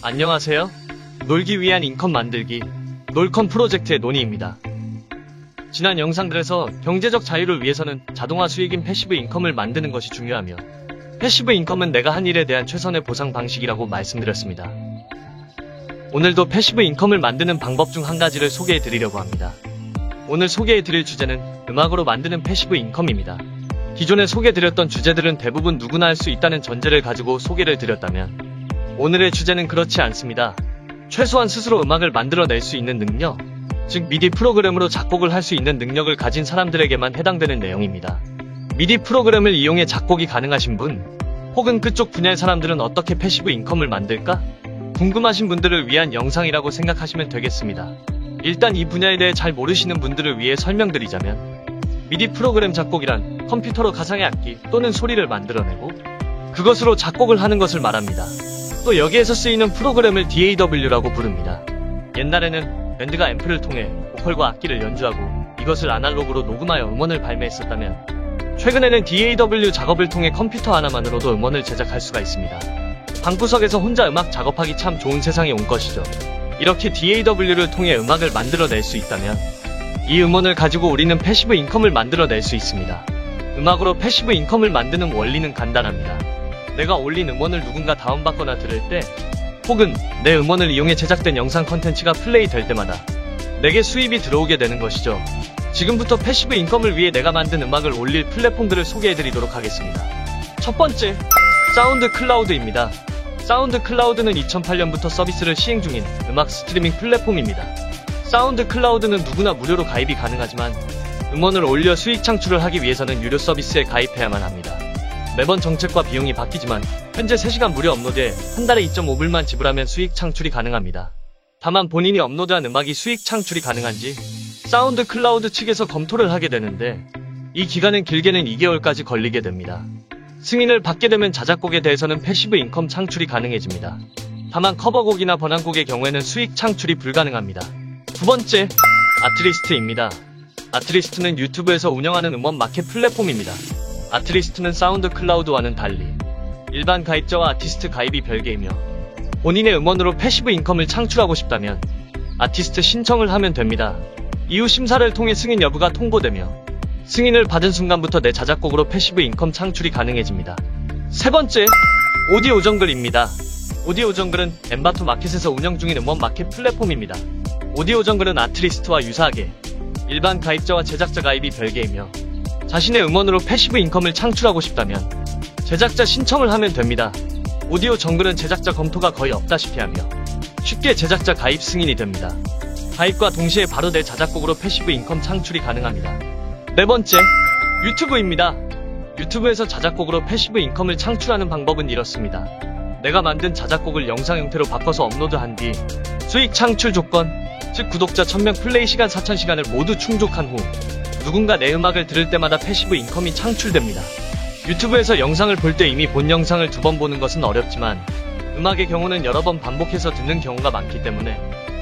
안녕하세요. 놀기 위한 인컴 만들기 놀컴 프로젝트의 논의입니다. 지난 영상들에서 경제적 자유를 위해서는 자동화 수익인 패시브 인컴을 만드는 것이 중요하며 패시브 인컴은 내가 한 일에 대한 최선의 보상 방식이라고 말씀드렸습니다. 오늘도 패시브 인컴을 만드는 방법 중 한 가지를 소개해 드리려고 합니다. 오늘 소개해 드릴 주제는 음악으로 만드는 패시브 인컴입니다. 기존에 소개해 드렸던 주제들은 대부분 누구나 할 수 있다는 전제를 가지고 소개를 드렸다면 오늘의 주제는 그렇지 않습니다. 최소한 스스로 음악을 만들어낼 수 있는 능력, 즉 미디 프로그램으로 작곡을 할 수 있는 능력을 가진 사람들에게만 해당되는 내용입니다. 미디 프로그램을 이용해 작곡이 가능하신 분, 혹은 그쪽 분야의 사람들은 어떻게 패시브 인컴을 만들까? 궁금하신 분들을 위한 영상이라고 생각하시면 되겠습니다. 일단 이 분야에 대해 잘 모르시는 분들을 위해 설명드리자면 미디 프로그램 작곡이란 컴퓨터로 가상의 악기 또는 소리를 만들어내고 그것으로 작곡을 하는 것을 말합니다. 또 여기에서 쓰이는 프로그램을 DAW라고 부릅니다. 옛날에는 밴드가 앰프를 통해 보컬과 악기를 연주하고 이것을 아날로그로 녹음하여 음원을 발매했었다면 최근에는 DAW 작업을 통해 컴퓨터 하나만으로도 음원을 제작할 수가 있습니다. 방구석에서 혼자 음악 작업하기 참 좋은 세상이 온 것이죠. 이렇게 DAW를 통해 음악을 만들어낼 수 있다면 이 음원을 가지고 우리는 패시브 인컴을 만들어낼 수 있습니다. 음악으로 패시브 인컴을 만드는 원리는 간단합니다. 내가 올린 음원을 누군가 다운받거나 들을 때 혹은 내 음원을 이용해 제작된 영상 컨텐츠가 플레이 될 때마다 내게 수입이 들어오게 되는 것이죠. 지금부터 패시브 인컴을 위해 내가 만든 음악을 올릴 플랫폼들을 소개해드리도록 하겠습니다. 첫 번째, 사운드 클라우드입니다. 사운드 클라우드는 2008년부터 서비스를 시행 중인 음악 스트리밍 플랫폼입니다. 사운드 클라우드는 누구나 무료로 가입이 가능하지만 음원을 올려 수익 창출을 하기 위해서는 유료 서비스에 가입해야만 합니다. 매번 정책과 비용이 바뀌지만 현재 3시간 무료 업로드에 한 달에 2.5불만 지불하면 수익 창출이 가능합니다. 다만 본인이 업로드한 음악이 수익 창출이 가능한지 사운드 클라우드 측에서 검토를 하게 되는데 이 기간은 길게는 2개월까지 걸리게 됩니다. 승인을 받게 되면 자작곡에 대해서는 패시브 인컴 창출이 가능해집니다. 다만 커버곡이나 번안곡의 경우에는 수익 창출이 불가능합니다. 두 번째, 아트리스트입니다. 아트리스트는 유튜브에서 운영하는 음원 마켓 플랫폼입니다. 아트리스트는 사운드 클라우드와는 달리 일반 가입자와 아티스트 가입이 별개이며 본인의 음원으로 패시브 인컴을 창출하고 싶다면 아티스트 신청을 하면 됩니다. 이후 심사를 통해 승인 여부가 통보되며 승인을 받은 순간부터 내 자작곡으로 패시브 인컴 창출이 가능해집니다. 세 번째, 오디오 정글입니다. 오디오 정글은 엠바토 마켓에서 운영 중인 음원 마켓 플랫폼입니다. 오디오 정글은 아트리스트와 유사하게 일반 가입자와 제작자 가입이 별개이며 자신의 음원으로 패시브 인컴을 창출하고 싶다면 제작자 신청을 하면 됩니다. 오디오 정글은 제작자 검토가 거의 없다시피 하며 쉽게 제작자 가입 승인이 됩니다. 가입과 동시에 바로 내 자작곡으로 패시브 인컴 창출이 가능합니다. 네 번째, 유튜브입니다. 유튜브에서 자작곡으로 패시브 인컴을 창출하는 방법은 이렇습니다. 내가 만든 자작곡을 영상 형태로 바꿔서 업로드한 뒤 수익 창출 조건, 즉 구독자 1000명 플레이 시간 4000시간을 모두 충족한 후 누군가 내 음악을 들을 때마다 패시브 인컴이 창출됩니다. 유튜브에서 영상을 볼 때 이미 본 영상을 2번 보는 것은 어렵지만 음악의 경우는 여러 번 반복해서 듣는 경우가 많기 때문에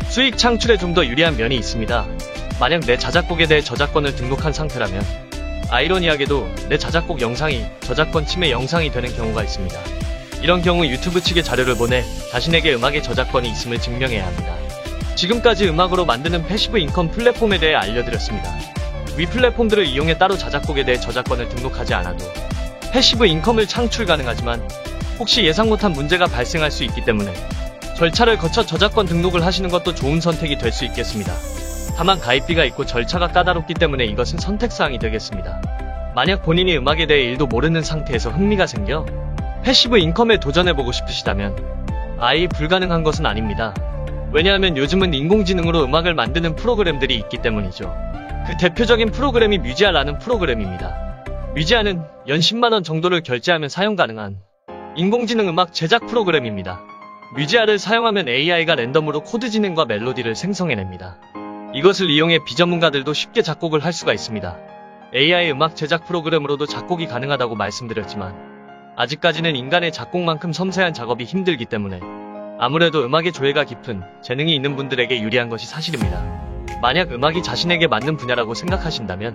수익 창출에 좀 더 유리한 면이 있습니다. 만약 내 자작곡에 대해 저작권을 등록한 상태라면 아이러니하게도 내 자작곡 영상이 저작권 침해 영상이 되는 경우가 있습니다. 이런 경우 유튜브 측에 자료를 보내 자신에게 음악의 저작권이 있음을 증명해야 합니다. 지금까지 음악으로 만드는 패시브 인컴 플랫폼에 대해 알려드렸습니다. 위 플랫폼들을 이용해 따로 자작곡에 대해 저작권을 등록하지 않아도 패시브 인컴을 창출 가능하지만 혹시 예상 못한 문제가 발생할 수 있기 때문에 절차를 거쳐 저작권 등록을 하시는 것도 좋은 선택이 될 수 있겠습니다. 다만 가입비가 있고 절차가 까다롭기 때문에 이것은 선택사항이 되겠습니다. 만약 본인이 음악에 대해 1도 모르는 상태에서 흥미가 생겨 패시브 인컴에 도전해보고 싶으시다면 아예 불가능한 것은 아닙니다. 왜냐하면 요즘은 인공지능으로 음악을 만드는 프로그램들이 있기 때문이죠. 그 대표적인 프로그램이 뮤지아라는 프로그램입니다. 뮤지아는 연 10만원 정도를 결제하면 사용 가능한 인공지능 음악 제작 프로그램입니다. 뮤지아를 사용하면 AI가 랜덤으로 코드 진행과 멜로디를 생성해냅니다. 이것을 이용해 비전문가들도 쉽게 작곡을 할 수가 있습니다. AI 음악 제작 프로그램으로도 작곡이 가능하다고 말씀드렸지만 아직까지는 인간의 작곡만큼 섬세한 작업이 힘들기 때문에 아무래도 음악의 조예가 깊은 재능이 있는 분들에게 유리한 것이 사실입니다. 만약 음악이 자신에게 맞는 분야라고 생각하신다면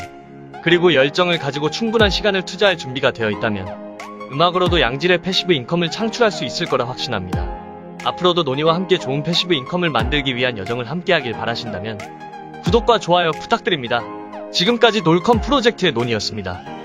그리고 열정을 가지고 충분한 시간을 투자할 준비가 되어 있다면 음악으로도 양질의 패시브 인컴을 창출할 수 있을 거라 확신합니다. 앞으로도 논의와 함께 좋은 패시브 인컴을 만들기 위한 여정을 함께하길 바라신다면 구독과 좋아요 부탁드립니다. 지금까지 놀컴 프로젝트의 논의였습니다.